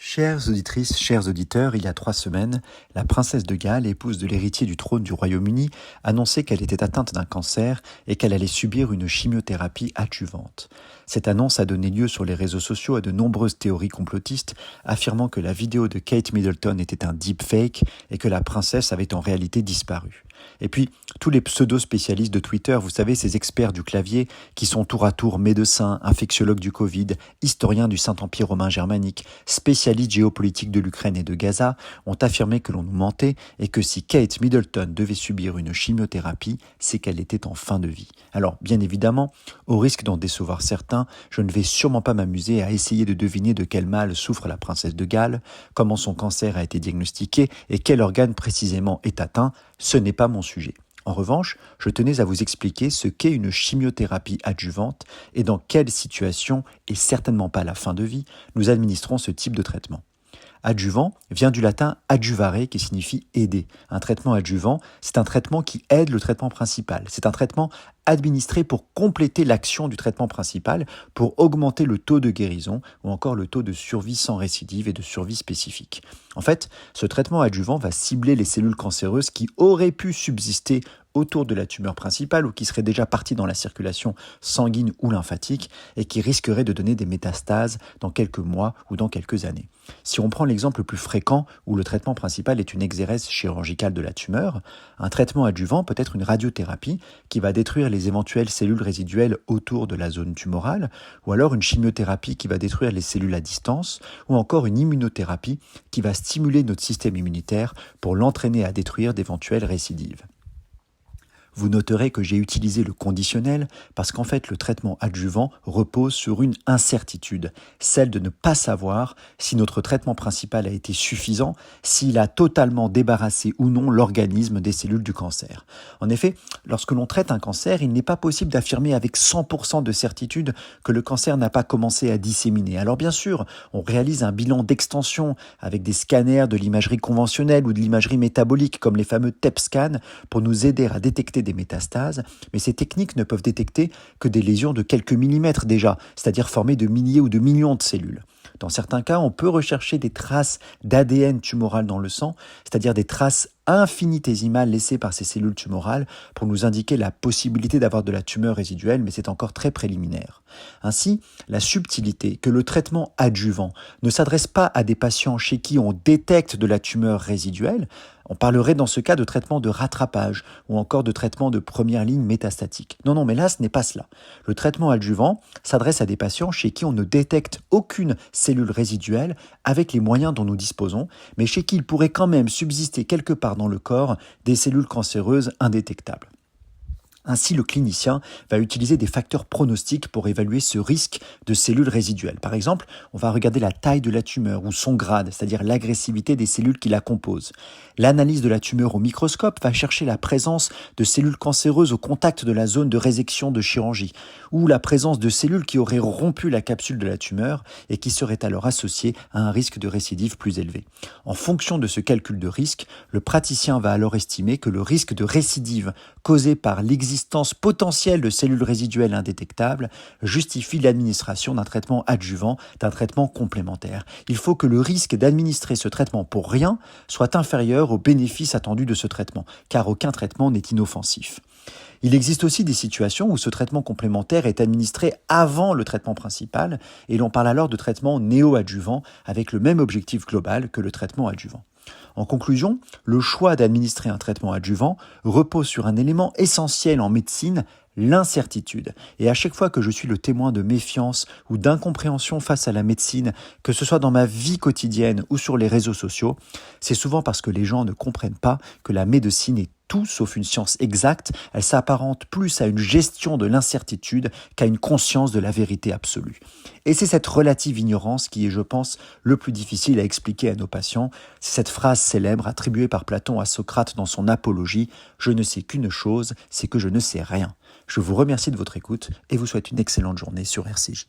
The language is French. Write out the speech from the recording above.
Chères auditrices, chers auditeurs, il y a 3 semaines, la princesse de Galles, épouse de l'héritier du trône du Royaume-Uni, annonçait qu'elle était atteinte d'un cancer et qu'elle allait subir une chimiothérapie adjuvante. Cette annonce a donné lieu sur les réseaux sociaux à de nombreuses théories complotistes, affirmant que la vidéo de Kate Middleton était un deepfake et que la princesse avait en réalité disparu. Et puis, tous les pseudo-spécialistes de Twitter, vous savez, ces experts du clavier qui sont tour à tour médecins, infectiologues du Covid, historiens du Saint-Empire romain germanique, spécialistes géopolitiques de l'Ukraine et de Gaza, ont affirmé que l'on nous mentait et que si Kate Middleton devait subir une chimiothérapie, c'est qu'elle était en fin de vie. Alors, bien évidemment, au risque d'en décevoir certains, je ne vais sûrement pas m'amuser à essayer de deviner de quel mal souffre la princesse de Galles, comment son cancer a été diagnostiqué et quel organe précisément est atteint. Ce n'est pas mon sujet. En revanche, je tenais à vous expliquer ce qu'est une chimiothérapie adjuvante et dans quelle situation, et certainement pas la fin de vie, nous administrons ce type de traitement. Adjuvant vient du latin adjuvare qui signifie aider. Un traitement adjuvant, c'est un traitement qui aide le traitement principal. C'est un traitement administré pour compléter l'action du traitement principal, pour augmenter le taux de guérison ou encore le taux de survie sans récidive et de survie spécifique. En fait, ce traitement adjuvant va cibler les cellules cancéreuses qui auraient pu subsister autour de la tumeur principale ou qui seraient déjà parties dans la circulation sanguine ou lymphatique et qui risqueraient de donner des métastases dans quelques mois ou dans quelques années. Si on prend l'exemple le plus fréquent où le traitement principal est une exérèse chirurgicale de la tumeur, un traitement adjuvant peut être une radiothérapie qui va détruire les éventuelles cellules résiduelles autour de la zone tumorale, ou alors une chimiothérapie qui va détruire les cellules à distance, ou encore une immunothérapie qui va stimuler notre système immunitaire pour l'entraîner à détruire d'éventuelles récidives. Vous noterez que j'ai utilisé le conditionnel parce qu'en fait le traitement adjuvant repose sur une incertitude, celle de ne pas savoir si notre traitement principal a été suffisant, s'il a totalement débarrassé ou non l'organisme des cellules du cancer. En effet, lorsque l'on traite un cancer, il n'est pas possible d'affirmer avec 100% de certitude que le cancer n'a pas commencé à disséminer. Alors bien sûr, on réalise un bilan d'extension avec des scanners de l'imagerie conventionnelle ou de l'imagerie métabolique comme les fameux TEP scans pour nous aider à détecter des métastases, mais ces techniques ne peuvent détecter que des lésions de quelques millimètres déjà, c'est-à-dire formées de milliers ou de millions de cellules. Dans certains cas, on peut rechercher des traces d'ADN tumoral dans le sang, c'est-à-dire des traces infinitésimales laissées par ces cellules tumorales pour nous indiquer la possibilité d'avoir de la tumeur résiduelle, mais c'est encore très préliminaire. Ainsi, la subtilité que le traitement adjuvant ne s'adresse pas à des patients chez qui on détecte de la tumeur résiduelle, on parlerait dans ce cas de traitement de rattrapage ou encore de traitement de première ligne métastatique. Non, mais là, ce n'est pas cela. Le traitement adjuvant s'adresse à des patients chez qui on ne détecte aucune cellule résiduelle avec les moyens dont nous disposons, mais chez qui il pourrait quand même subsister quelque part dans le corps des cellules cancéreuses indétectables. Ainsi, le clinicien va utiliser des facteurs pronostiques pour évaluer ce risque de cellules résiduelles. Par exemple, on va regarder la taille de la tumeur ou son grade, c'est-à-dire l'agressivité des cellules qui la composent. L'analyse de la tumeur au microscope va chercher la présence de cellules cancéreuses au contact de la zone de résection de chirurgie, ou la présence de cellules qui auraient rompu la capsule de la tumeur et qui seraient alors associées à un risque de récidive plus élevé. En fonction de ce calcul de risque, le praticien va alors estimer que le risque de récidive causé par l'existence potentielle de cellules résiduelles indétectables justifie l'administration d'un traitement adjuvant, d'un traitement complémentaire. Il faut que le risque d'administrer ce traitement pour rien soit inférieur aux bénéfices attendus de ce traitement, car aucun traitement n'est inoffensif. Il existe aussi des situations où ce traitement complémentaire est administré avant le traitement principal et l'on parle alors de traitement néo-adjuvant avec le même objectif global que le traitement adjuvant. En conclusion, le choix d'administrer un traitement adjuvant repose sur un élément essentiel en médecine, l'incertitude. Et à chaque fois que je suis le témoin de méfiance ou d'incompréhension face à la médecine, que ce soit dans ma vie quotidienne ou sur les réseaux sociaux, c'est souvent parce que les gens ne comprennent pas que la médecine est tout sauf une science exacte, elle s'apparente plus à une gestion de l'incertitude qu'à une conscience de la vérité absolue. Et c'est cette relative ignorance qui est, je pense, le plus difficile à expliquer à nos patients. C'est cette phrase célèbre attribuée par Platon à Socrate dans son Apologie « Je ne sais qu'une chose, c'est que je ne sais rien ». Je vous remercie de votre écoute et vous souhaite une excellente journée sur RCJ.